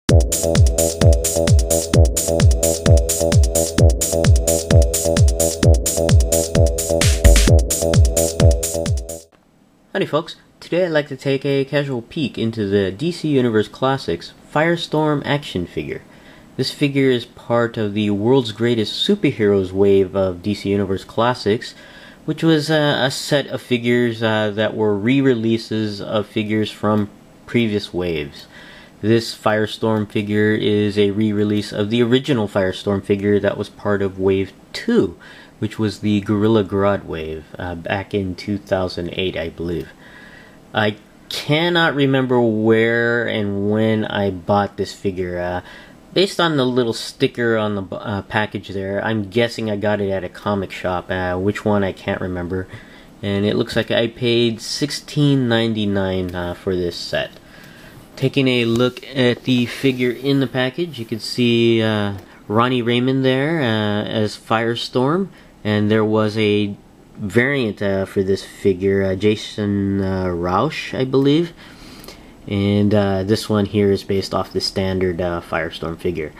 Howdy folks, today I'd like to take a casual peek into the DC Universe Classics Firestorm action figure. This figure is part of the world's greatest superheroes wave of DC Universe Classics, which was a set of figures that were re-releases of figures from previous waves. This Firestorm figure is a re-release of the original Firestorm figure that was part of Wave 2, which was the Gorilla Grodd wave back in 2008, I believe. I cannot remember where and when I bought this figure. Based on the little sticker on the package there, I'm guessing I got it at a comic shop. Which one I can't remember. And it looks like I paid $16.99 for this set. Taking a look at the figure in the package, you can see Ronnie Raymond there as Firestorm. And there was a variant for this figure, Jason Rausch, I believe. And this one here is based off the standard Firestorm figure.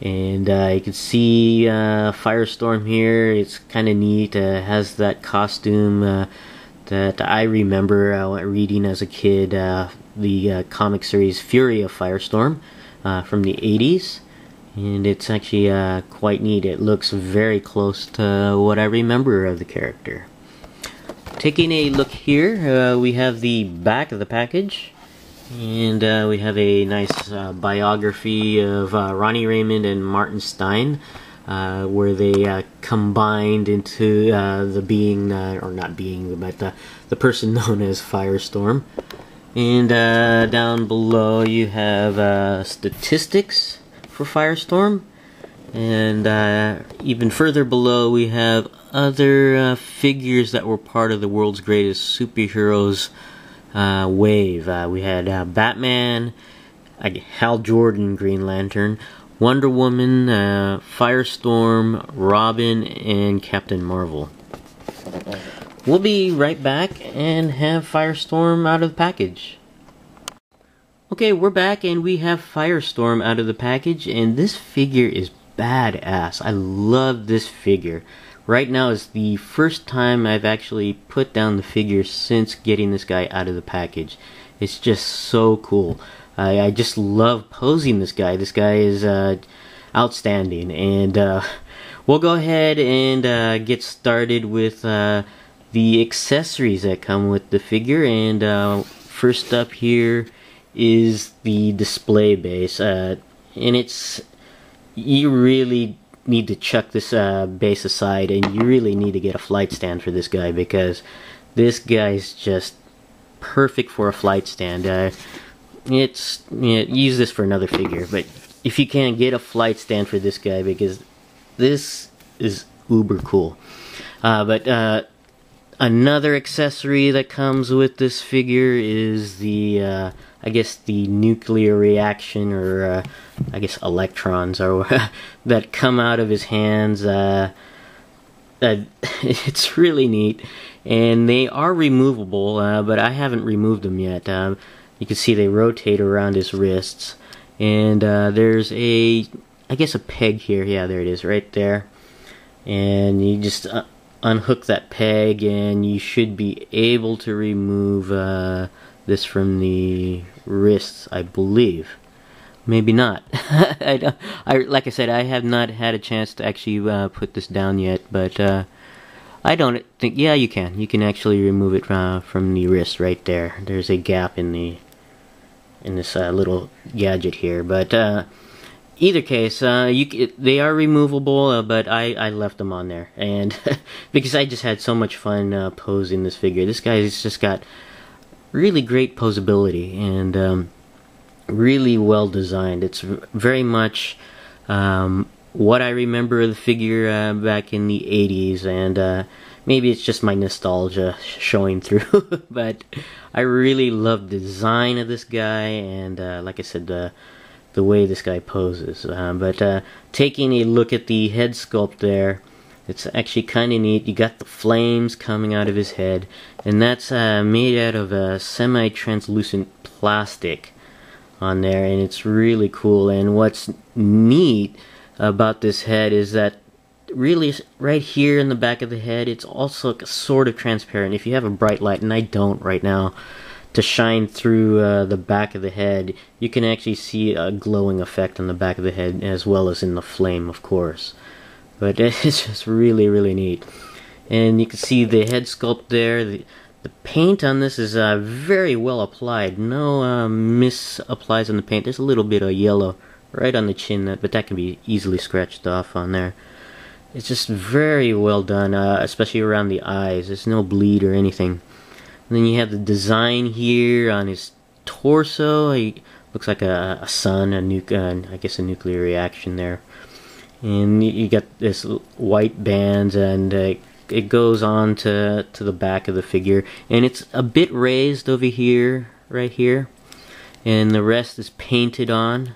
And you can see Firestorm here. It's kind of neat. Has that costume that I remember reading as a kid, the comic series Fury of Firestorm from the 80s. And it's actually quite neat. It looks very close to what I remember of the character. Taking a look here, we have the back of the package. And we have a nice biography of Ronnie Raymond and Martin Stein, where they combined into the being, or not being, but the person known as Firestorm. And down below you have statistics for Firestorm, and even further below we have other figures that were part of the world's greatest superheroes wave. We had Batman, Hal Jordan, Green Lantern, Wonder Woman, Firestorm, Robin, and Captain Marvel. We'll be right back and have Firestorm out of the package. Okay, we're back and we have Firestorm out of the package, and this figure is badass. I love this figure. Right now is the first time I've actually put down the figure since getting this guy out of the package. It's just so cool. I just love posing this guy. This guy is outstanding, and we'll go ahead and get started with the accessories that come with the figure. And first up here is the display base, and you really need to chuck this base aside, and you really need to get a flight stand for this guy, because this guy's just perfect for a flight stand. Use this for another figure, but if you can, get a flight stand for this guy, because this is uber cool. But another accessory that comes with this figure is the I guess the nuclear reaction, or I guess electrons, or that come out of his hands. It's really neat, and they are removable, but I haven't removed them yet. You can see they rotate around his wrists, and there's I guess a peg here. Yeah, there it is, right there. And you just unhook that peg, and you should be able to remove this from the wrists, I believe. Maybe not. Like I said, I have not had a chance to actually put this down yet, but I don't think. Yeah, you can. You can actually remove it from the wrist right there. There's a gap in this little gadget here, but either case, they are removable, but I left them on there, and because I just had so much fun posing this figure. This guy's just got really great posability, and really well designed. It's very much what I remember of the figure back in the 80s, and maybe it's just my nostalgia showing through, but I really love the design of this guy, and like I said, the way this guy poses. But taking a look at the head sculpt there, it's actually kind of neat. You got the flames coming out of his head, and that's made out of a semi-translucent plastic. on there, and it's really cool. And what's neat about this head is that really right here in the back of the head, it's also sort of transparent. If you have a bright light, and I don't right now, to shine through the back of the head, you can actually see a glowing effect on the back of the head as well as in the flame, of course. But it's just really, really neat. And you can see the head sculpt there. The paint on this is very well applied. No misapplies on the paint. There's a little bit of yellow right on the chin, but that can be easily scratched off on there. It's just very well done, especially around the eyes. There's no bleed or anything. And then you have the design here on his torso. He looks like a sun, I guess a nuclear reaction there. And you got this white bands, and it goes on to the back of the figure. And it's a bit raised over here, right here. And the rest is painted on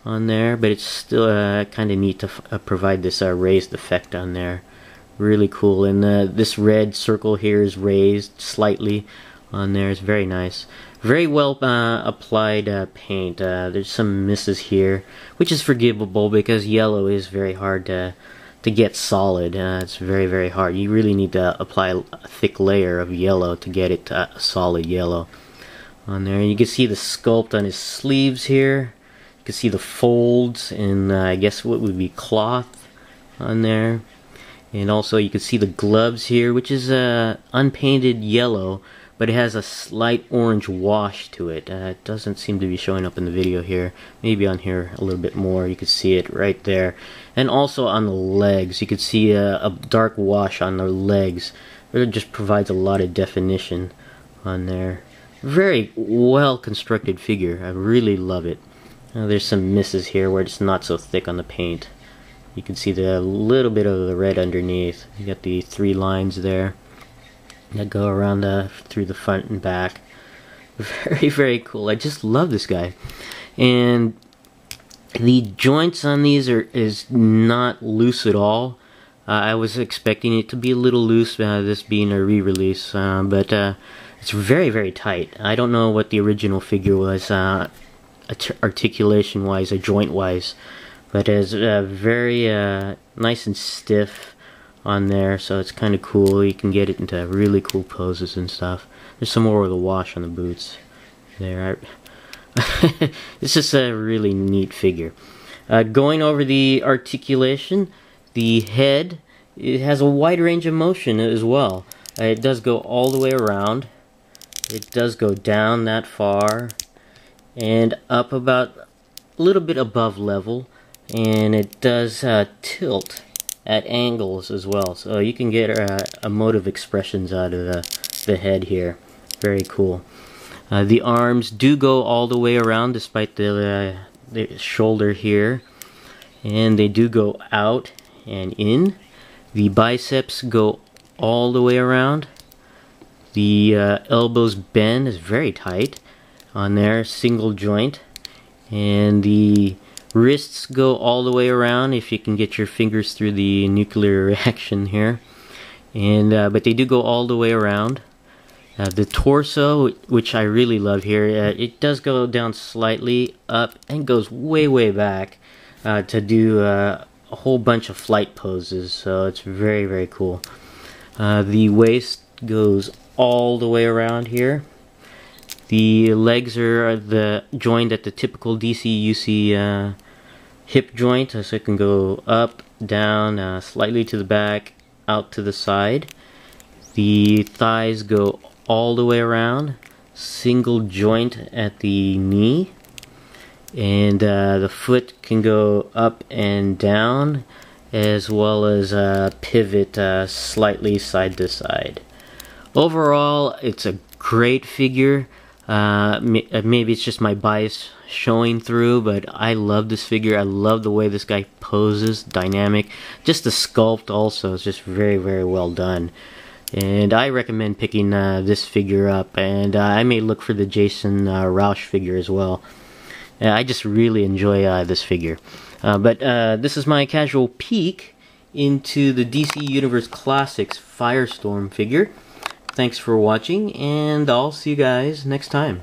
there, but it's still kind of neat to provide this raised effect on there. Really cool. And this red circle here is raised slightly on there. It's very nice. Very well applied paint. There's some misses here, which is forgivable because yellow is very hard to get solid. It's very, very hard. You really need to apply a thick layer of yellow to get it a solid yellow on there. And you can see the sculpt on his sleeves here. You can see the folds and I guess what would be cloth on there. And also you can see the gloves here, which is unpainted yellow, but it has a slight orange wash to it. It doesn't seem to be showing up in the video here. Maybe on here a little bit more. You can see it right there. And also on the legs, you can see a dark wash on the legs. It just provides a lot of definition on there. Very well constructed figure. I really love it. There's some misses here where it's not so thick on the paint. You can see the little bit of the red underneath. You got the 3 lines there that go around through the front and back. Very, very cool. I just love this guy. And the joints on these is not loose at all. I was expecting it to be a little loose, this being a re-release, but it's very, very tight. I don't know what the original figure was articulation-wise or joint-wise. But it's very nice and stiff on there, so it's kind of cool. You can get it into really cool poses and stuff. There's some more of the wash on the boots there. It's just a really neat figure. Going over the articulation, the head, it has a wide range of motion as well. It does go all the way around. It does go down that far and up about a little bit above level. And it does tilt at angles as well, so you can get emotive expressions out of the head here. Very cool. The arms do go all the way around despite the shoulder here, and they do go out and in. The biceps go all the way around. The elbows bend is very tight on there, single joint, and the wrists go all the way around if you can get your fingers through the nuclear reaction here. And but they do go all the way around. The torso, which I really love here, it does go down slightly up and goes way, way back to do a whole bunch of flight poses. So it's very, very cool. The waist goes all the way around here. The legs are joined at the typical DC UC hip joint, so it can go up, down, slightly to the back, out to the side. The thighs go all the way around, single joint at the knee, and the foot can go up and down, as well as pivot slightly side to side. Overall, it's a great figure. Maybe it's just my bias showing through, but I love this figure. I love the way this guy poses, dynamic. Just the sculpt also is just very, very well done. And I recommend picking this figure up, and I may look for the Jason Roush figure as well. I just really enjoy this figure. But this is my casual peek into the DC Universe Classics Firestorm figure. Thanks for watching, and I'll see you guys next time.